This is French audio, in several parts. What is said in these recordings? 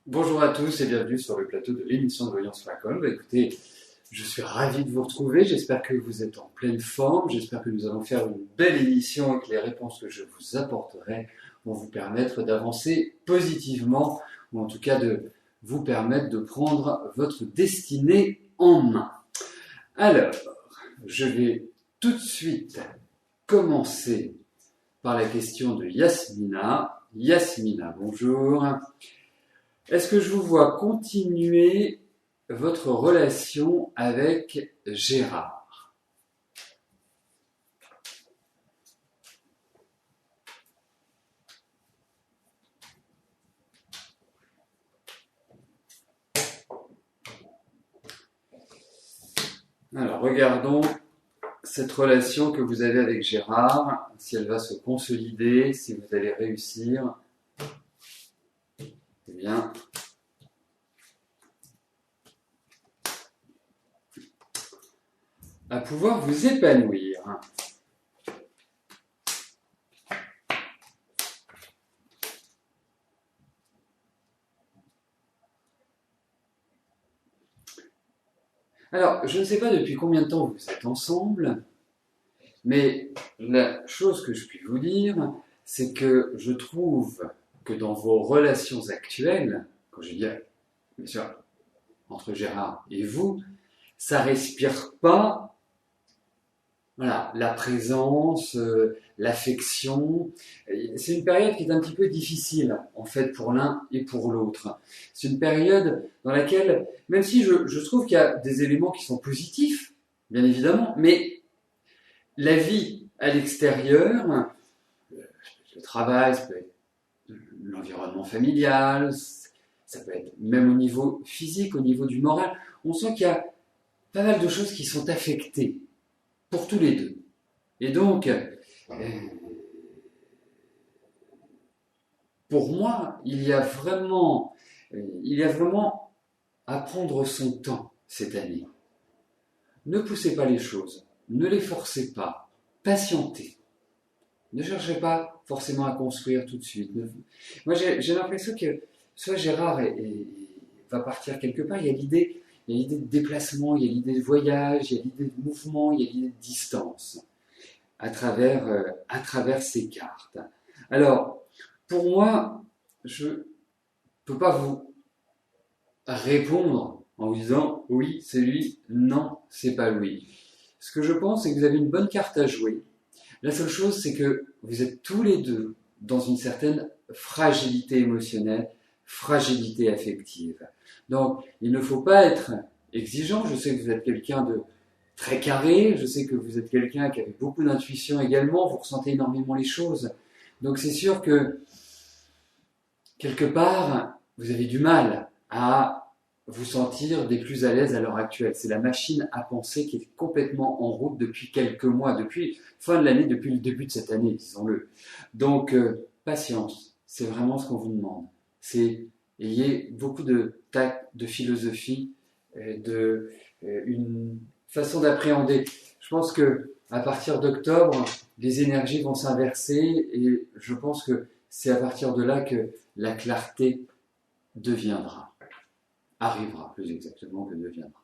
Bonjour à tous et bienvenue sur le plateau de l'émission de Voyance.com. Écoutez, je suis ravi de vous retrouver, j'espère que vous êtes en pleine forme, j'espère que nous allons faire une belle émission et que les réponses que je vous apporterai vont vous permettre d'avancer positivement, ou en tout cas de vous permettre de prendre votre destinée en main. Alors, je vais tout de suite commencer par la question de Yasmina. Yasmina, bonjour. Est-ce que je vous vois continuer votre relation avec Gérard? Alors, regardons cette relation que vous avez avec Gérard, si elle va se consolider, si vous allez réussir, eh bien, à pouvoir vous épanouir. Alors, je ne sais pas depuis combien de temps vous êtes ensemble, mais la chose que je puis vous dire, c'est que je trouve que dans vos relations actuelles, quand je dis bien sûr entre Gérard et vous, ça respire pas, voilà, la présence, l'affection. C'est une période qui est un petit peu difficile, en fait, pour l'un et pour l'autre. C'est une période dans laquelle, même si je trouve qu'il y a des éléments qui sont positifs, bien évidemment, mais la vie à l'extérieur, le travail, ça peut être l'environnement familial, ça peut être même au niveau physique, au niveau du moral, on sent qu'il y a pas mal de choses qui sont affectées pour tous les deux. Et donc, pour moi, il y a vraiment à prendre son temps cette année. Ne poussez pas les choses, ne les forcez pas, patientez. Ne cherchez pas forcément à construire tout de suite. Moi, j'ai l'impression que soit Gérard va partir quelque part, il y a l'idée de déplacement, il y a l'idée de voyage, il y a l'idée de mouvement, il y a l'idée de distance à travers ces cartes. Alors, pour moi, je ne peux pas vous répondre en vous disant oui, c'est lui, non, c'est pas lui. Ce que je pense, c'est que vous avez une bonne carte à jouer. La seule chose, c'est que vous êtes tous les deux dans une certaine fragilité émotionnelle, fragilité affective. Donc, il ne faut pas être exigeant. Je sais que vous êtes quelqu'un de très carré, je sais que vous êtes quelqu'un qui a beaucoup d'intuition également, vous ressentez énormément les choses. Donc, c'est sûr que, quelque part, vous avez du mal à vous sentir des plus à l'aise à l'heure actuelle. C'est la machine à penser qui est complètement en route depuis quelques mois, depuis fin de l'année, depuis le début de cette année, disons-le. Donc, patience, c'est vraiment ce qu'on vous demande. C'est ayez beaucoup de tact, de philosophie, une façon d'appréhender. Je pense que à partir d'octobre, les énergies vont s'inverser et je pense que c'est à partir de là que la clarté deviendra. Arrivera plus exactement que deviendra.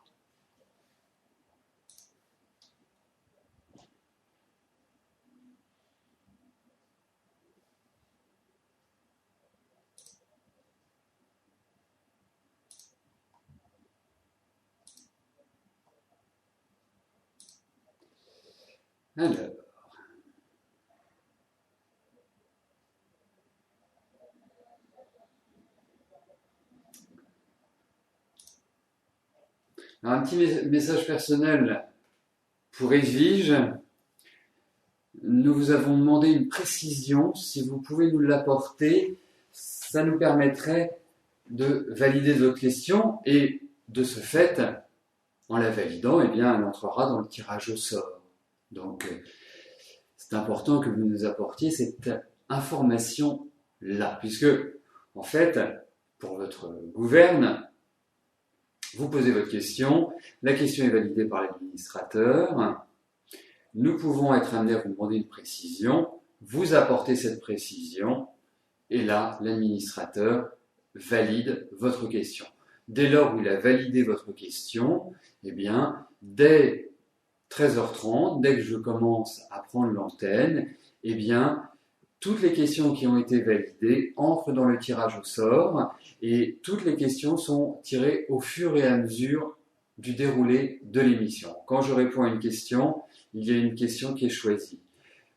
Alors, un petit message personnel pour Edwige. Nous vous avons demandé une précision. Si vous pouvez nous l'apporter, ça nous permettrait de valider votre question et de ce fait, en la validant, eh bien, elle entrera dans le tirage au sort. Donc, c'est important que vous nous apportiez cette information-là, puisque, en fait, pour votre gouverne, vous posez votre question, la question est validée par l'administrateur, nous pouvons être amenés à vous demander une précision, vous apportez cette précision, et là, l'administrateur valide votre question. Dès lors où il a validé votre question, eh bien, dès 13h30, dès que je commence à prendre l'antenne, eh bien, toutes les questions qui ont été validées entrent dans le tirage au sort et toutes les questions sont tirées au fur et à mesure du déroulé de l'émission. Quand je réponds à une question, il y a une question qui est choisie.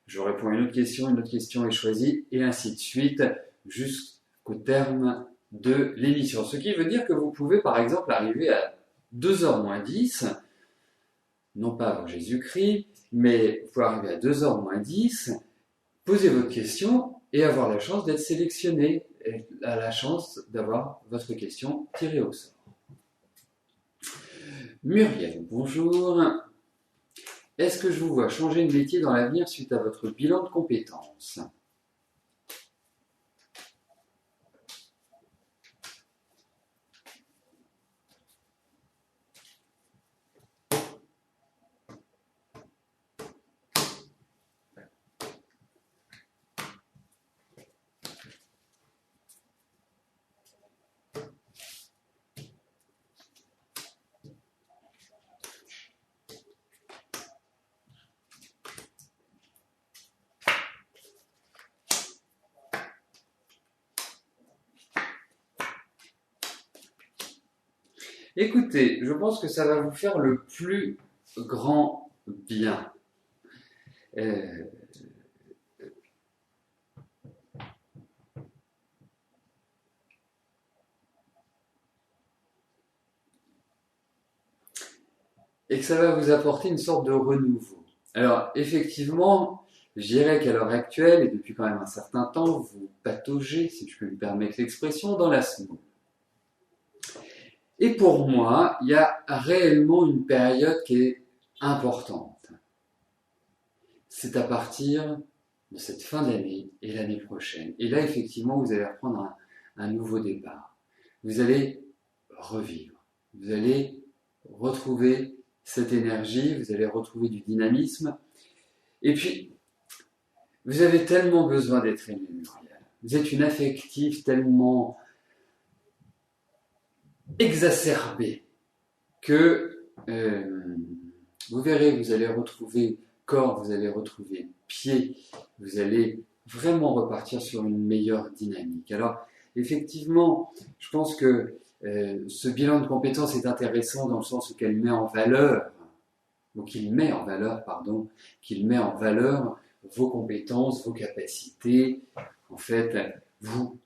Je réponds à une autre question est choisie et ainsi de suite jusqu'au terme de l'émission. Ce qui veut dire que vous pouvez par exemple arriver à 2h moins 10, non pas avant Jésus-Christ, mais vous pouvez arriver à 2h moins 10, poser votre question et avoir la chance d'être sélectionné, et la chance d'avoir votre question tirée au sort. Muriel, bonjour. Est-ce que je vous vois changer de métier dans l'avenir suite à votre bilan de compétences ? Écoutez, je pense que ça va vous faire le plus grand bien. Et que ça va vous apporter une sorte de renouveau. Alors, effectivement, je dirais qu'à l'heure actuelle, et depuis quand même un certain temps, vous pataugez, si je peux me permettre l'expression, dans la semoule. Et pour moi, il y a réellement une période qui est importante. C'est à partir de cette fin d'année et l'année prochaine. Et là, effectivement, vous allez reprendre un nouveau départ. Vous allez revivre. Vous allez retrouver cette énergie, vous allez retrouver du dynamisme. Et puis, vous avez tellement besoin d'être aimé, Muriel. Vous êtes une affective tellement exacerbée que vous verrez, vous allez retrouver corps, vous allez retrouver pied, vous allez vraiment repartir sur une meilleure dynamique. Alors, effectivement, je pense que ce bilan de compétences est intéressant dans le sens où qu'il met en valeur vos compétences, vos capacités, en fait, vous.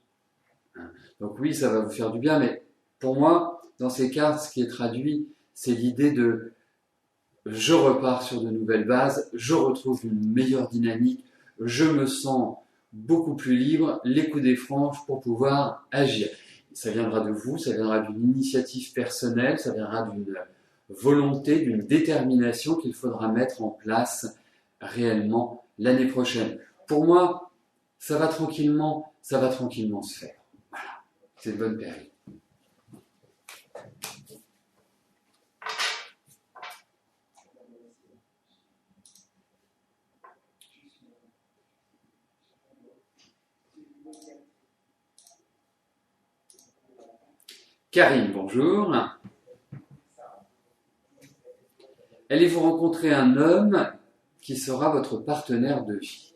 Donc oui, ça va vous faire du bien, mais pour moi, dans ces cartes, ce qui est traduit, c'est l'idée de je repars sur de nouvelles bases, je retrouve une meilleure dynamique, je me sens beaucoup plus libre, les coups des franges pour pouvoir agir. Ça viendra de vous, ça viendra d'une initiative personnelle, ça viendra d'une volonté, d'une détermination qu'il faudra mettre en place réellement l'année prochaine. Pour moi, ça va tranquillement se faire. Voilà, c'est une bonne période. Karine, bonjour. Allez-vous rencontrer un homme qui sera votre partenaire de vie ?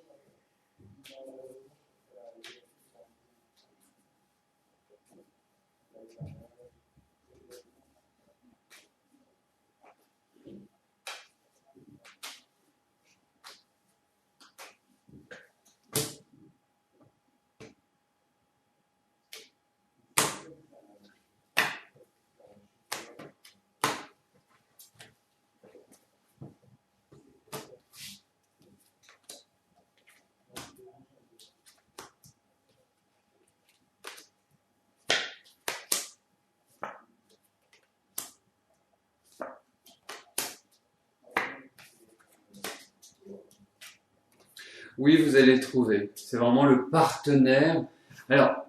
Oui, vous allez le trouver. C'est vraiment le partenaire. Alors,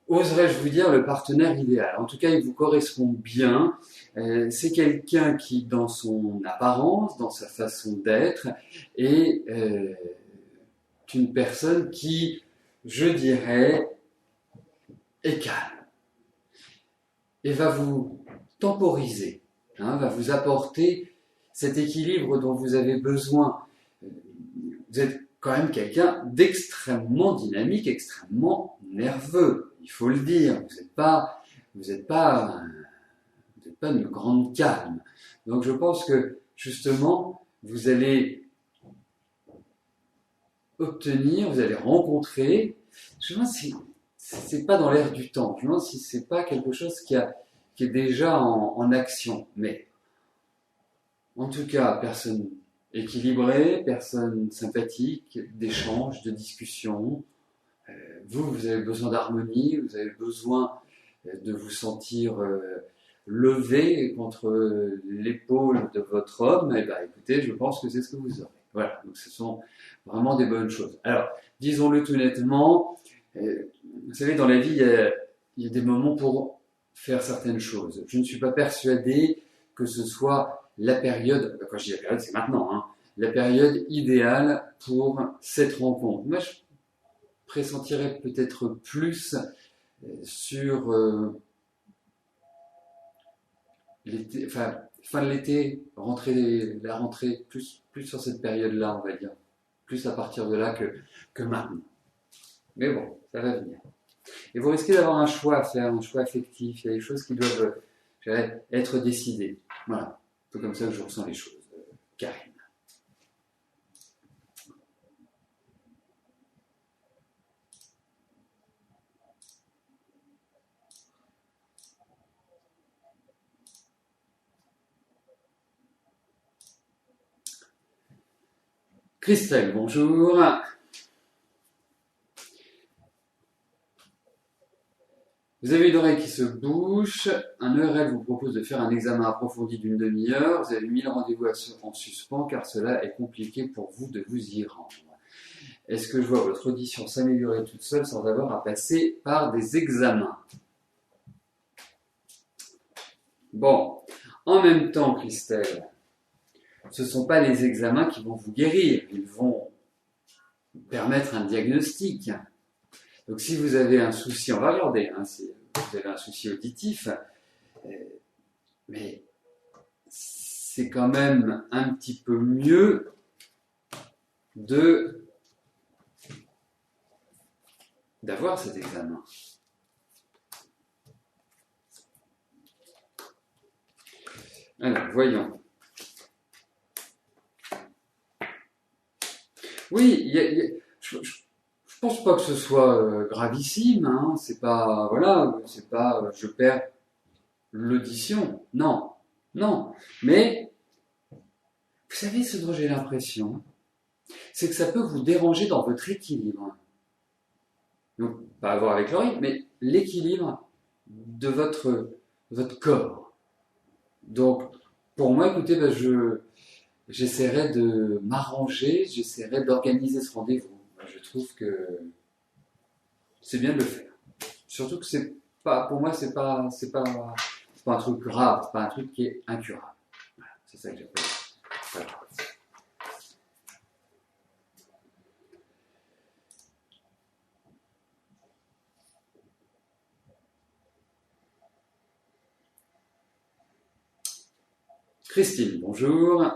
oserais-je vous dire le partenaire idéal. En tout cas, il vous correspond bien. C'est quelqu'un qui, dans son apparence, dans sa façon d'être, est une personne qui, je dirais, est calme et va vous temporiser, va vous apporter cet équilibre dont vous avez besoin. Vous êtes quand même quelqu'un d'extrêmement dynamique, extrêmement nerveux, il faut le dire. Vous n'êtes pas une grande calme. Donc je pense que justement, vous allez obtenir, vous allez rencontrer, je me demande si c'est pas dans l'air du temps, je me demande si c'est pas quelque chose qui est déjà en action. Mais en tout cas, personne équilibrée, personne sympathique, d'échange, de discussion. Vous avez besoin d'harmonie, vous avez besoin de vous sentir levé contre l'épaule de votre homme. Et ben, écoutez, je pense que c'est ce que vous aurez. Voilà, donc ce sont vraiment des bonnes choses. Alors, disons-le tout nettement, vous savez, dans la vie, il y a des moments pour faire certaines choses. Je ne suis pas persuadé que ce soit la période, quand je dis la période, c'est maintenant, la période idéale pour cette rencontre. Moi, je pressentirais peut-être plus sur l'été, enfin, fin de l'été, la rentrée, plus sur cette période-là, on va dire. Plus à partir de là que maintenant. Mais bon, ça va venir. Et vous risquez d'avoir un choix à faire, un choix affectif. Il y a des choses qui doivent être décidées. Voilà. Un peu comme ça que je ressens les choses. Karine. Christelle, bonjour. Vous avez une oreille qui se bouche, un ERL vous propose de faire un examen approfondi d'une demi-heure, vous avez mis le rendez-vous en suspens car cela est compliqué pour vous de vous y rendre. Est-ce que je vois votre audition s'améliorer toute seule sans avoir à passer par des examens? Bon, en même temps, Christelle, ce ne sont pas les examens qui vont vous guérir, ils vont permettre un diagnostic. Donc si vous avez un souci, on va regarder, si vous avez un souci auditif, mais c'est quand même un petit peu mieux d'avoir cet examen. Alors, voyons. Oui, je pense pas que ce soit gravissime, c'est pas, voilà, c'est pas, je perds l'audition, non, mais, vous savez ce dont j'ai l'impression, c'est que ça peut vous déranger dans votre équilibre. Donc, pas à voir avec l'oreille, mais l'équilibre de votre corps. Donc, pour moi, écoutez, j'essaierai de m'arranger, j'essaierai d'organiser ce rendez-vous. Je trouve que c'est bien de le faire. Surtout que pour moi, c'est pas un truc grave, c'est pas un truc qui est incurable. Voilà, c'est ça que j'appelle. Voilà. Christine, bonjour.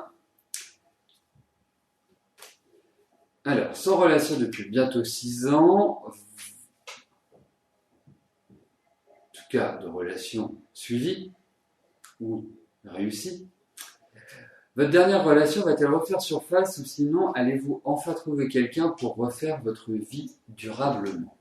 Alors, sans relation depuis bientôt 6 ans, en tout cas de relation suivie ou réussie, votre dernière relation va-t-elle refaire surface ou sinon allez-vous enfin trouver quelqu'un pour refaire votre vie durablement?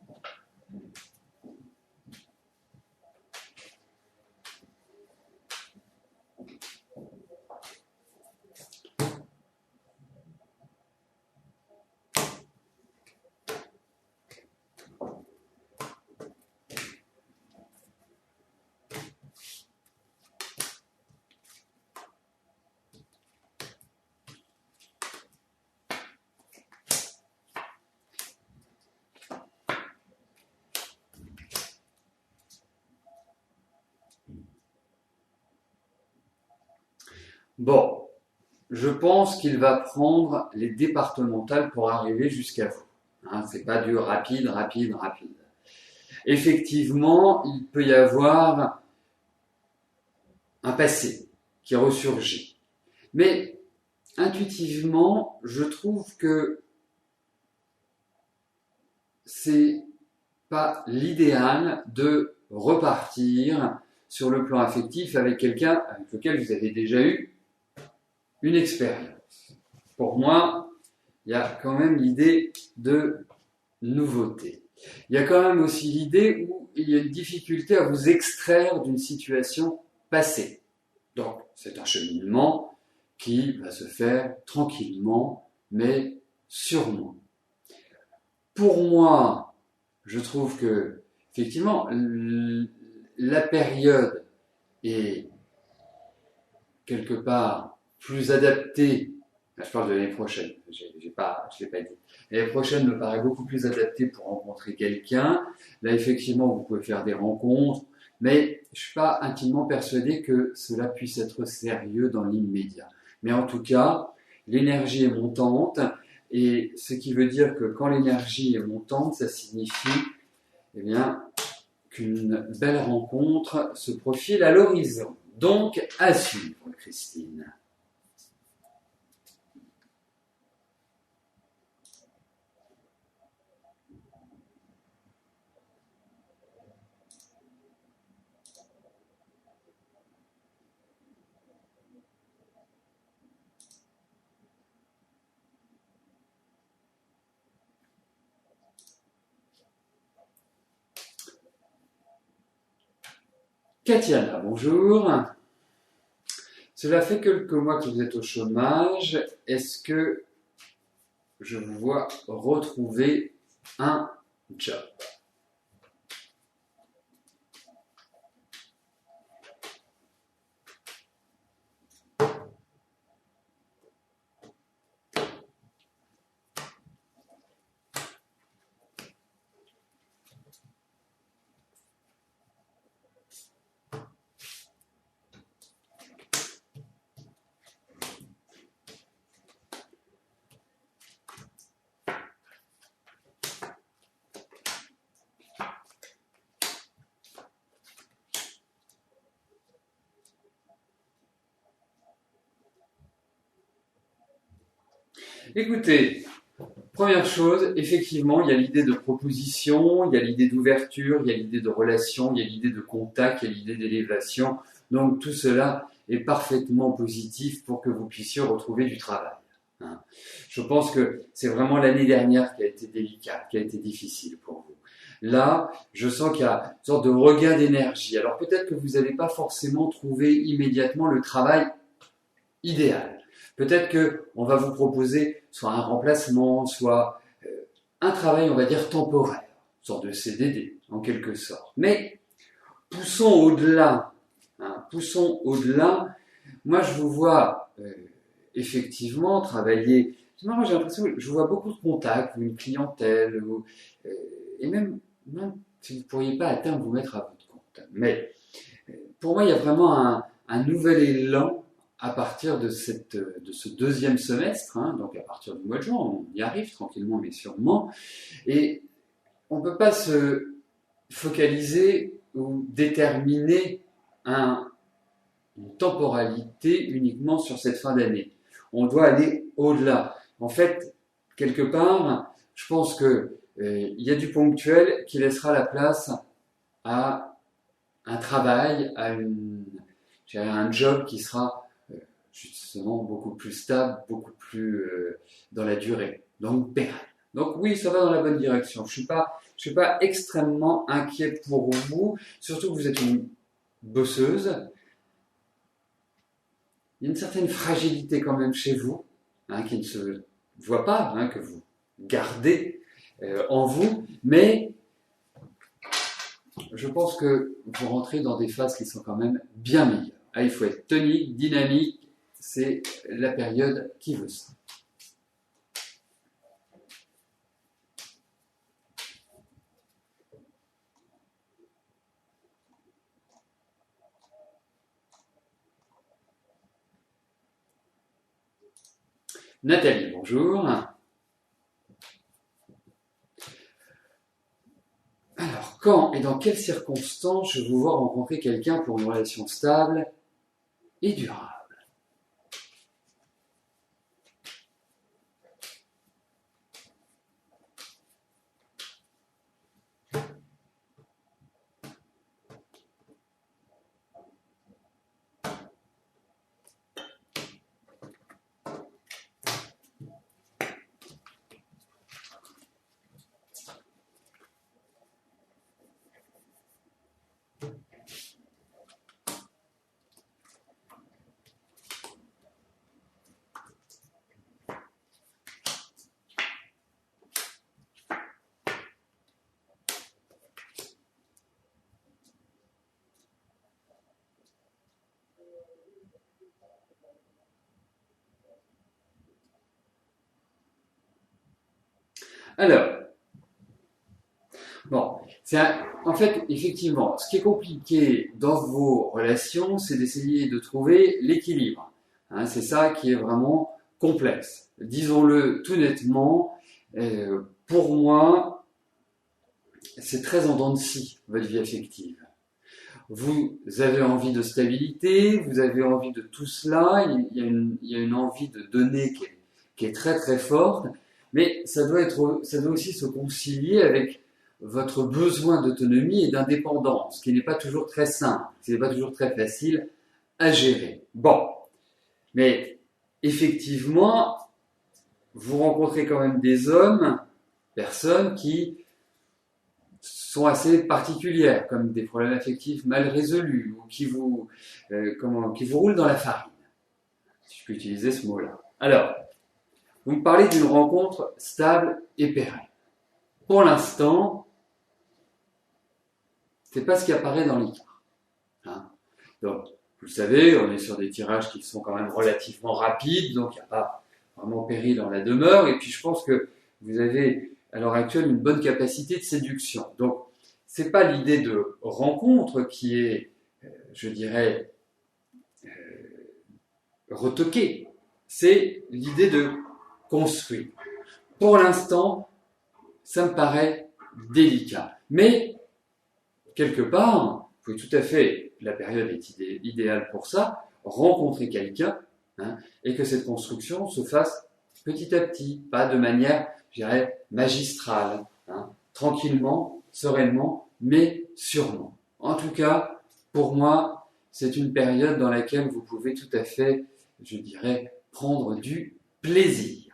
Bon, je pense qu'il va prendre les départementales pour arriver jusqu'à vous. C'est pas du rapide. Effectivement, il peut y avoir un passé qui ressurgit. Mais intuitivement, je trouve que c'est pas l'idéal de repartir sur le plan affectif avec quelqu'un avec lequel vous avez déjà eu une expérience. Pour moi, il y a quand même l'idée de nouveauté. Il y a quand même aussi l'idée où il y a une difficulté à vous extraire d'une situation passée. Donc, c'est un cheminement qui va se faire tranquillement, mais sûrement. Pour moi, je trouve que, effectivement, la période est quelque part plus adaptée. Là, je parle de l'année prochaine, je ne l'ai pas dit. L'année prochaine me paraît beaucoup plus adaptée pour rencontrer quelqu'un. Là, effectivement, vous pouvez faire des rencontres, mais je ne suis pas intimement persuadé que cela puisse être sérieux dans l'immédiat. Mais en tout cas, l'énergie est montante, et ce qui veut dire que quand l'énergie est montante, ça signifie eh bien, qu'une belle rencontre se profile à l'horizon. Donc, à suivre, Christine. Katiana, bonjour. Cela fait quelques mois que vous êtes au chômage. Est-ce que je vous vois retrouver un job? Écoutez, première chose, effectivement, il y a l'idée de proposition, il y a l'idée d'ouverture, il y a l'idée de relation, il y a l'idée de contact, il y a l'idée d'élévation. Donc tout cela est parfaitement positif pour que vous puissiez retrouver du travail. Je pense que c'est vraiment l'année dernière qui a été délicate, qui a été difficile pour vous. Là, je sens qu'il y a une sorte de regain d'énergie. Alors peut-être que vous n'allez pas forcément trouver immédiatement le travail idéal. Peut-être qu'on va vous proposer soit un remplacement, soit un travail, on va dire, temporaire, une sorte de CDD, en quelque sorte. Mais poussons au-delà. Poussons au-delà. Moi, je vous vois effectivement travailler. Moi, j'ai l'impression que je vous vois beaucoup de contacts, une clientèle, et même si vous ne pourriez pas à terme vous mettre à votre compte. Mais pour moi, il y a vraiment un nouvel élan à partir de ce deuxième semestre, donc à partir du mois de juin, on y arrive tranquillement mais sûrement, et on ne peut pas se focaliser ou déterminer une temporalité uniquement sur cette fin d'année. On doit aller au-delà. En fait, quelque part, je pense que il y a du ponctuel qui laissera la place à un travail, à un job qui sera justement beaucoup plus stable, beaucoup plus dans la durée, donc pérenne. Donc oui, ça va dans la bonne direction. Je suis pas extrêmement inquiet pour vous, surtout que vous êtes une bosseuse. Il y a une certaine fragilité quand même chez vous, qui ne se voit pas, que vous gardez en vous, mais je pense que vous rentrez dans des phases qui sont quand même bien meilleures. Il faut être tonique, dynamique, c'est la période qui veut ça. Nathalie, bonjour. Alors, Quand et dans quelles circonstances je vous vois rencontrer quelqu'un pour une relation stable et durable? Alors, bon, en fait, effectivement, ce qui est compliqué dans vos relations, c'est d'essayer de trouver l'équilibre. Hein, c'est ça qui est vraiment complexe. Disons-le tout nettement, pour moi, c'est très en dents de scie, votre vie affective. Vous avez envie de stabilité, vous avez envie de tout cela, il y a une envie de donner qui est très très forte, mais ça doit aussi se concilier avec votre besoin d'autonomie et d'indépendance, qui n'est pas toujours très simple, qui n'est pas toujours très facile à gérer. Bon, mais effectivement, vous rencontrez quand même des hommes, personnes qui sont assez particulières, comme des problèmes affectifs mal résolus, ou qui vous roulent dans la farine, si je peux utiliser ce mot-là. Alors, vous me parlez d'une rencontre stable et pérenne. Pour l'instant, c'est pas ce qui apparaît dans l'écart. Hein. Donc, vous le savez, on est sur des tirages qui sont quand même relativement rapides, donc il n'y a pas vraiment péril dans la demeure, et puis je pense que vous avez à l'heure actuelle une bonne capacité de séduction. Donc, c'est pas l'idée de rencontre qui est, je dirais, retoquée, c'est l'idée de construire. Pour l'instant, ça me paraît délicat. Mais, quelque part, vous pouvez tout à fait, la période est idéale pour ça, rencontrer quelqu'un, hein, et que cette construction se fasse petit à petit, pas de manière, je dirais, magistrale, hein, tranquillement, sereinement, mais sûrement. En tout cas, pour moi, c'est une période dans laquelle vous pouvez tout à fait, je dirais, prendre du plaisir.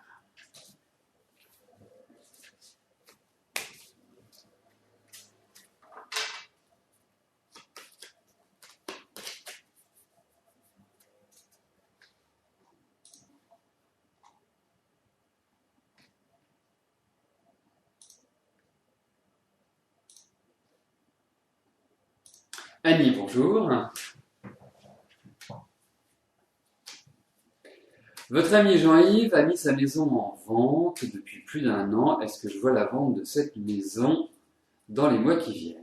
Annie, bonjour. Votre ami Jean-Yves a mis sa maison en vente depuis plus d'1 an. Est-ce que je vois la vente de cette maison dans les mois qui viennent?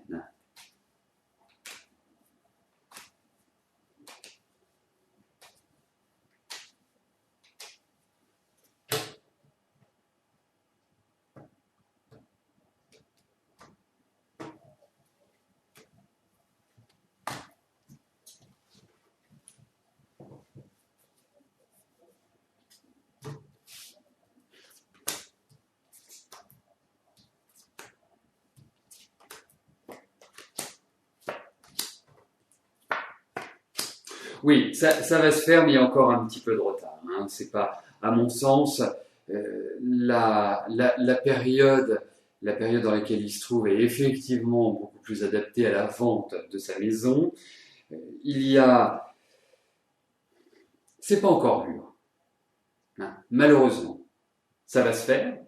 Oui, ça va se faire, mais il y a encore un petit peu de retard. Hein. C'est pas, à mon sens, la période dans laquelle il se trouve est effectivement beaucoup plus adaptée à la vente de sa maison. Il y a, c'est pas encore mûr, hein, malheureusement. Ça va se faire,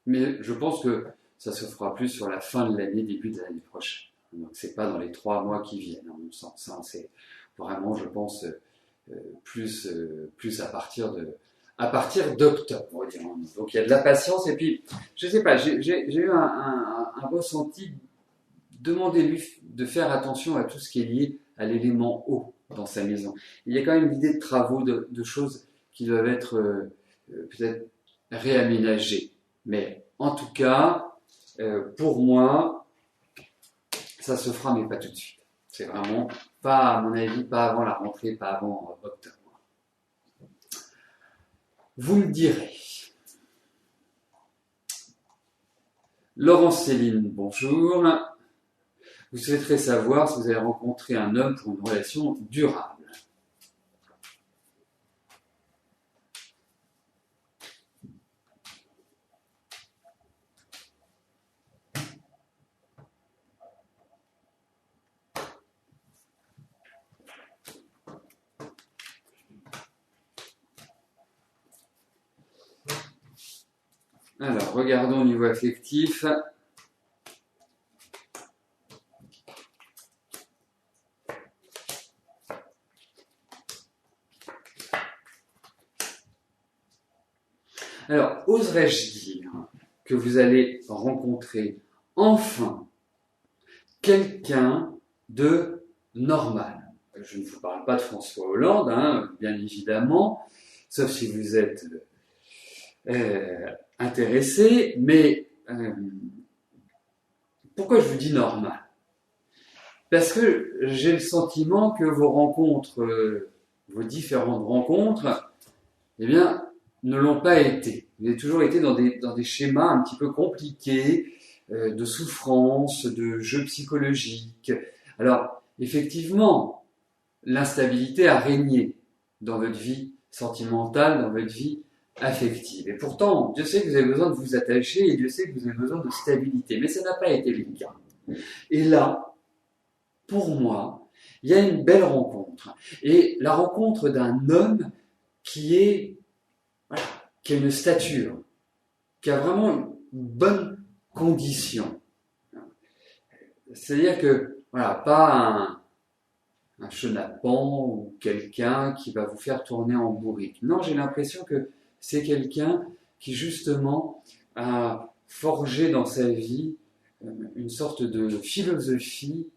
mais je pense que ça se fera plus sur la fin de l'année, début de l'année prochaine. Donc c'est pas dans les 3 mois qui viennent, en mon sens. Hein. C'est vraiment, je pense, plus à partir d'octobre, on va dire. Donc il y a de la patience et puis, je sais pas, j'ai eu un ressenti. Demandez-lui de faire attention à tout ce qui est lié à l'élément eau dans sa maison. Il y a quand même l'idée de travaux, de choses qui doivent être peut-être réaménagées. Mais en tout cas, pour moi, ça se fera, mais pas tout de suite. C'est vraiment pas, à mon avis, pas avant la rentrée, pas avant octobre. Vous me direz. Laurence Céline, bonjour. Vous souhaiterez savoir si vous avez rencontré un homme pour une relation durable. Alors, regardons au niveau affectif. Alors, oserais-je dire que vous allez rencontrer enfin quelqu'un de normal. Je ne vous parle pas de François Hollande, hein, bien évidemment, sauf si vous êtes intéressé, mais pourquoi je vous dis normal? Parce que j'ai le sentiment que vos rencontres, vos différentes rencontres, eh bien, ne l'ont pas été. Vous avez toujours été dans des schémas un petit peu compliqués, de souffrance, de jeux psychologiques. Alors, effectivement, l'instabilité a régné dans votre vie sentimentale, dans votre vie affective. Et pourtant, Dieu sait que vous avez besoin de vous attacher et Dieu sait que vous avez besoin de stabilité. Mais ça n'a pas été le cas. Et là, pour moi, il y a une belle rencontre. Et la rencontre d'un homme qui a une stature, qui a vraiment une bonne condition. C'est-à-dire que, voilà, pas un chenapan ou quelqu'un qui va vous faire tourner en bourrique. Non, j'ai l'impression que c'est quelqu'un qui, justement, a forgé dans sa vie une sorte de philosophie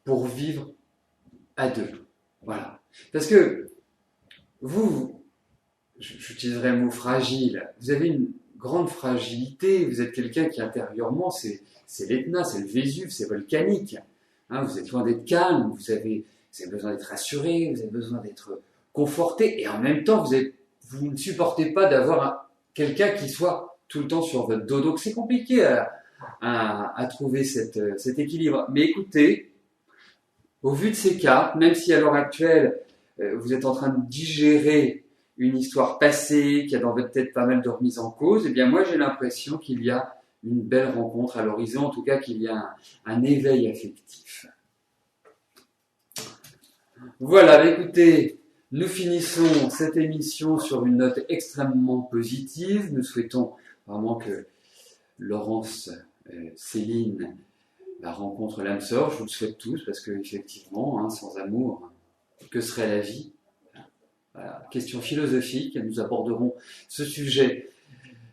pour vivre à deux. Voilà. Parce que vous, j'utiliserai le mot fragile, vous avez une grande fragilité, vous êtes quelqu'un qui intérieurement, c'est l'Etna, c'est le Vésuve, c'est volcanique. Hein, vous êtes loin d'être calme, vous avez besoin d'être rassuré, vous avez besoin d'être conforté, et en même temps, vous ne supportez pas d'avoir quelqu'un qui soit tout le temps sur votre dos. Donc c'est compliqué à trouver cet équilibre. Mais écoutez, au vu de ces cartes, même si à l'heure actuelle, vous êtes en train de digérer une histoire passée, qui a dans votre tête pas mal de remises en cause, eh bien moi j'ai l'impression qu'il y a une belle rencontre à l'horizon, en tout cas qu'il y a un éveil affectif. Voilà, écoutez, nous finissons cette émission sur une note extrêmement positive. Nous souhaitons vraiment que Laurence Céline rencontre l'âme sœur. Je vous le souhaite tous, parce que effectivement, hein, sans amour, que serait la vie? Voilà, question philosophique. Nous aborderons ce sujet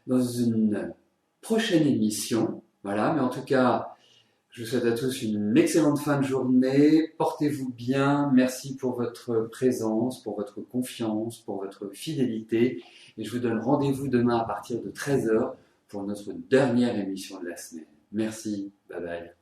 dans une prochaine émission. Voilà, mais en tout cas, je vous souhaite à tous une excellente fin de journée. Portez-vous bien. Merci pour votre présence, pour votre confiance, pour votre fidélité. Et je vous donne rendez-vous demain à partir de 13h pour notre dernière émission de la semaine. Merci. Bye bye.